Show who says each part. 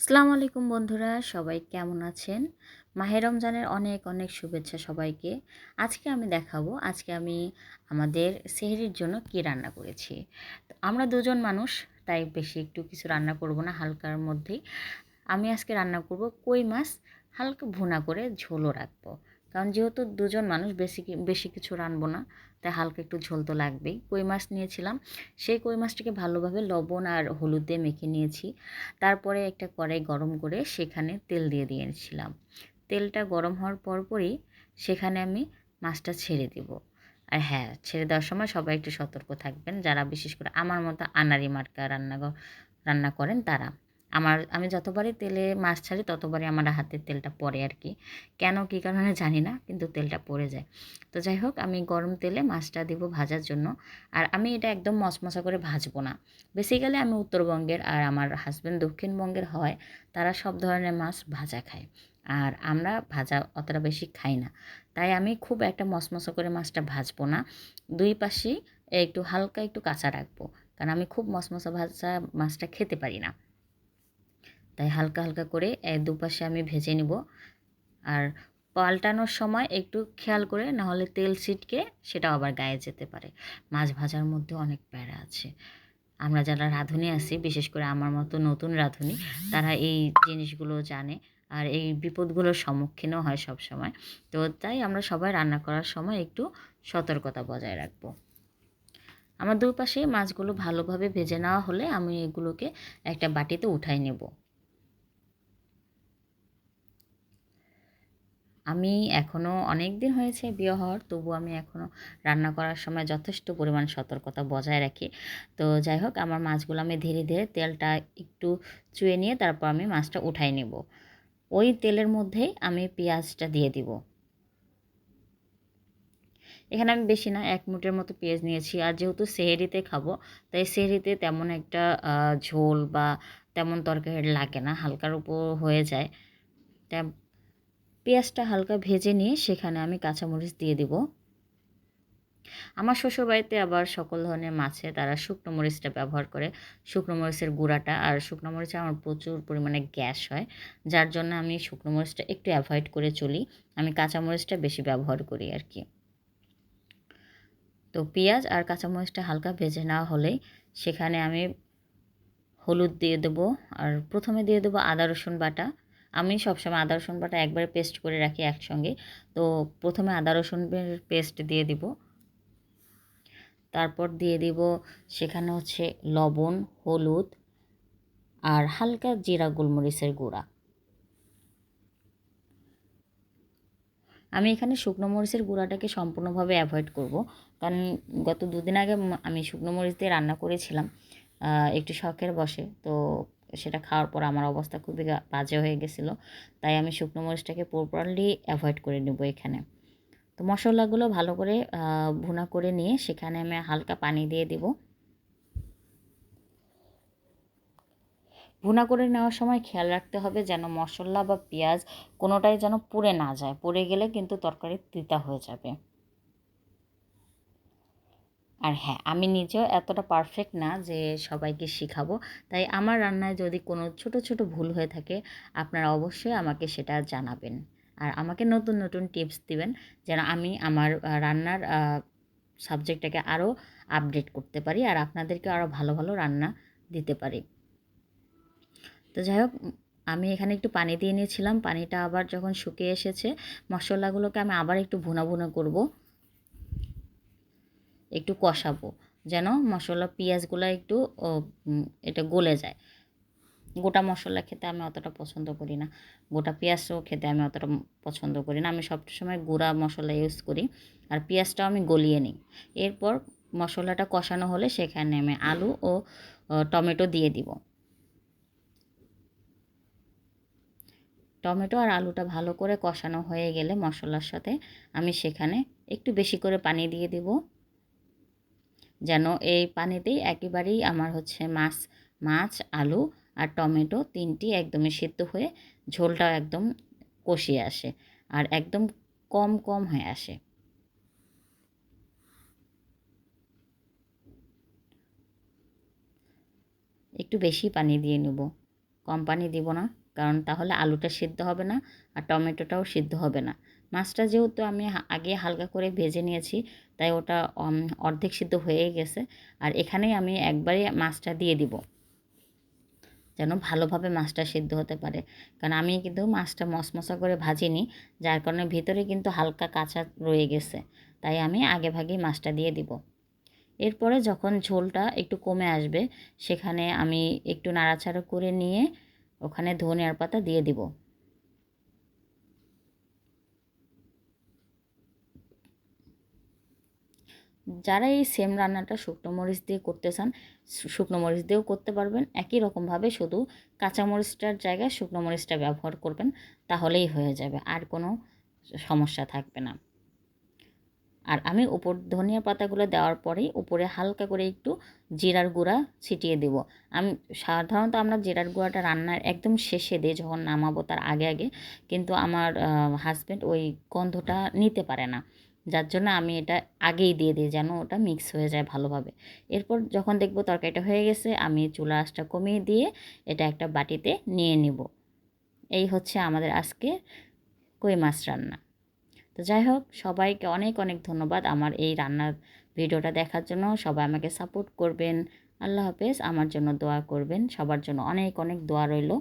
Speaker 1: আসসালামু আলাইকুম বন্ধুরা, সবাই কেমন আছেন? মাহে রমজানের অনেক অনেক শুভেচ্ছা সবাইকে। আজকে আমি আমাদের সেহরির জন্য কী রান্না করেছি। তো আমরা দুজন মানুষ, তাই বেশি একটু কিছু রান্না করব না, হালকার মধ্যেই। আমি আজকে রান্না করব কই মাছ, হালকা ভুনা করে ঝোলও রাখবো। কারণ যেহেতু দুজন মানুষ, বেশি কিছু রানবো না, তাই হালকা একটু ঝোল তো লাগবেই। কই মাছ নিয়েছিলাম, সেই কই মাছটাকে ভালোভাবে লবণ আর হলুদ দিয়ে মেখে নিয়েছি। তারপরে একটা কড়াই গরম করে সেখানে তেল দিয়ে দিয়েছিলাম। তেলটা গরম হওয়ার পরপরই সেখানে আমি মাছটা ছেড়ে দিব। আর হ্যাঁ, ছেড়ে দেওয়ার সময় সবাই একটু সতর্ক থাকবেন, যারা বিশেষ করে আমার মতো আনাড়ি মার্কা রান্না করেন তারা। আমি যতবারই তেলে মাছ ছাড়ি ততবারই আমার হাতের তেলটা পড়ে আর কি। কেন কী কারণে জানি না, কিন্তু তেলটা পড়ে যায়। তো যাই হোক, আমি গরম তেলে মাছটা দিব ভাজার জন্য। আর আমি এটা একদম মচমচা করে ভাজবো না। বেসিক্যালি আমি উত্তরবঙ্গের, আর আমার হাজব্যান্ড দক্ষিণবঙ্গের হয়, তারা সব ধরনের মাছ ভাজা খায়। আর আমরা ভাজা অতটা বেশি খাই না, তাই আমি খুব একটা মচমচা করে মাছটা ভাজবো না। দুই পাশেই একটু হালকা একটু কাঁচা রাখবো, কারণ আমি খুব মচমচা ভাজা মাছটা খেতে পারি না। তাই হালকা হালকা করে দুপাশে আমি ভেজে নিব। আর পাল্টানোর সময় একটু খেয়াল করে, না হলে তেল ছিটকে সেটাও আবার গায়ে যেতে পারে। মাছ ভাজার মধ্যে অনেক প্যারা আছে। আমরা যারা রাঁধুনি আছি, বিশেষ করে আমার মতো নতুন রাঁধুনি, তারা এই জিনিসগুলো জানে। আর এই বিপদগুলোর সম্মুখীনও হয় সব সময়। তো তাই আমরা সবাই রান্না করার সময় একটু সতর্কতা বজায় রাখবো। আমার দুই পাশে মাছগুলো ভালোভাবে ভেজে নেওয়া হলে আমি এগুলোকে একটা বাটিতে উঠাই নেব। আমি এখনও অনেক দিন হয়েছে বিয়ে হওয়ার, তবু আমি এখনও রান্না করার সময় যথেষ্ট পরিমাণ সতর্কতা বজায় রাখি। তো যাই হোক, আমার মাছগুলো আমি ধীরে ধীরে তেলটা একটু চুয়ে নিয়ে তারপর আমি মাছটা উঠাই নেব। ওই তেলের মধ্যেই আমি পেঁয়াজটা দিয়ে দিব। এখানে আমি বেশি না, 1 মুঠের মতো পেঁয়াজ নিয়েছি। আর যেহেতু সেহরিতে খাবো, তাই সেহরিতে তেমন একটা ঝোল বা তেমন তরকারি লাগে না, হালকার উপর হয়ে যায়। তাই পেঁয়াজটা হালকা ভেজে নিয়ে সেখানে আমি কাঁচামরিচ দিয়ে দিব। আমার শ্বশুরবাড়িতে আবার সকল ধরনের মাছে তারা শুকনো মরিচটা ব্যবহার করে, শুকনো মরিচের গুঁড়াটা। আর শুকনো মরিচে আমার প্রচুর পরিমাণে গ্যাস হয়, যার জন্য আমি শুকনো মরিচটা একটু অ্যাভয়েড করে চলি। আমি কাঁচামরিচটা বেশি ব্যবহার করি আর কি। তো পেঁয়াজ আর কাঁচামরিচটা হালকা ভেজে নেওয়া হলেই সেখানে আমি হলুদ দিয়ে দেবো। আর প্রথমে দিয়ে দেবো আদা রসুন বাটা। আমি সবসময় আদা রসুন বাটা একবারে পেস্ট করে রাখি একসঙ্গে। তো প্রথমে আদা রসুনের পেস্ট দিয়ে দিব। তারপর দিয়ে দিব সেখানে হচ্ছে লবণ, হলুদ আর হালকা জিরা গোলমরিচের গুঁড়া। আমি এখানে শুকনো মরিচের গুঁড়াটাকে সম্পূর্ণভাবে অ্যাভয়েড করব, কারণ গত 2 দিন আগে আমি শুকনো মরিচ দিয়ে রান্না করেছিলাম একটু শখের বশে। তো সেটা খাওয়ার পর আমার অবস্থা খুবই বাজে হয়ে গেছিলো। তাই আমি শুকনো মরিচটাকে প্রপারলি অ্যাভয়েড করে নেব এখানে। তো মশলাগুলো ভালো করে ভুনা করে নিয়ে সেখানে আমি হালকা পানি দিয়ে দিব। ভুনা করে নেওয়ার সময় খেয়াল রাখতে হবে যেন মশলা বা পেঁয়াজ কোনোটাই যেন পুড়ে না যায়। পুড়ে গেলে কিন্তু তরকারি তিতা হয়ে যাবে। আর হ্যাঁ, আমি নিজেও এতটা পারফেক্ট না যে সবাইকে শিখাবো। তাই আমার রান্নায় যদি কোনো ছোট ছোট ভুল হয়ে থাকে, আপনারা অবশ্যই আমাকে সেটা জানাবেন। আর আমাকে নতুন নতুন টিপস দিবেন, যেন আমি আমার রান্নার সাবজেক্টটাকে আরও আপডেট করতে পারি, আর আপনাদেরকে আরও ভালো ভালো রান্না দিতে পারি। তো যাই হোক, আমি এখানে একটু পানি দিয়ে নিয়েছিলাম। পানিটা আবার যখন শুকিয়ে এসেছে, মশলাগুলোকে আমি আবার একটু ভুনা ভুনা করব, একটু কষাবো, যেন মশলা পেঁয়াজগুলো একটু এটা গলে যায়। গোটা মশলা খেতে আমি অতটা পছন্দ করি না, গোটা পেঁয়াজও খেতে আমি অতটা পছন্দ করি না। আমি সবসময় গুঁড়া মশলা ইউজ করি। আর পেঁয়াজটাও আমি গলিয়ে নিই। এরপর মশলাটা কষানো হলে সেখানে আমি আলু ও টমেটো দিয়ে দিব। টমেটো আর আলুটা ভালো করে কষানো হয়ে গেলে মশলার সাথে আমি সেখানে একটু বেশি করে পানি দিয়ে দিব, যেন এই পানিতেই একেবারেই আমার হচ্ছে মাছ, আলু আর টমেটো তিনটি একদমই সিদ্ধ হয়ে ঝোলটাও একদম কষিয়ে আসে, আর একদম কম কম হয়ে আসে। একটু বেশি পানি দিয়ে নেব। কম পানি দিব না, কারণ তাহলে আলুটা সিদ্ধ হবে না আর টমেটোটাও সিদ্ধ হবে না। মাছটা যেহেতু আমি আগে হালকা করে ভেজে নিয়েছি, তাই ওটা অর্ধেক সিদ্ধ হয়ে গেছে। আর এখানেই আমি একবারে মাছটা দিয়ে দিব, যেন ভালোভাবে মাছটা সিদ্ধ হতে পারে। কারণ আমি কিন্তু মাছটা মশমশা করে ভাজিনি, যার কারণে ভিতরে কিন্তু হালকা কাঁচা রয়ে গেছে। তাই আমি আগে ভাগেই মাছটা দিয়ে দিব। এরপরে যখন ঝোলটা একটু কমে আসবে, সেখানে আমি একটু নাড়াচাড়া করে নিয়ে ওখানে ধনিয়ার পাতা দিয়ে দিব। যারা এই সেম রান্নাটা শুকনো মরিচ দিয়ে করতে চান, শুকনো মরিচ দিয়েও করতে পারবেন। একই রকমভাবে শুধু কাঁচা মরিচটার জায়গায় শুকনো মরিচটা ব্যবহার করবেন, তাহলেই হয়ে যাবে, আর কোনো সমস্যা থাকবে না। আর আমি উপর ধনিয়া পাতাগুলো দেওয়ার পরেই উপরে হালকা করে একটু জিরার গুঁড়া ছিটিয়ে দেব। আমি সাধারণত আমরা জিরার গুঁড়াটা রান্নার একদম শেষে দিই, যখন নামাবো তার আগে আগে, কিন্তু আমার হাজব্যান্ড ওই গন্ধটা নিতে পারে না, যার জন্য আমি এটা আগেই দিয়ে দিই, যেন ওটা মিক্স হয়ে যায় ভালোভাবে। এরপর যখন দেখবো তরকারিটা হয়ে গেছে, আমি চুলা আঁচটা কমিয়ে দিয়ে এটা একটা বাটিতে নিয়ে নিব। এই হচ্ছে আমাদের আজকে কই মাছ রান্না। তো যাই হোক, সবাইকে অনেক অনেক ধন্যবাদ আমার এই রান্নার ভিডিওটা দেখার জন্য। সবাই আমাকে সাপোর্ট করবেন। আল্লাহ হাফেজ। আমার জন্য দোয়া করবেন। সবার জন্য অনেক অনেক দোয়া রইল।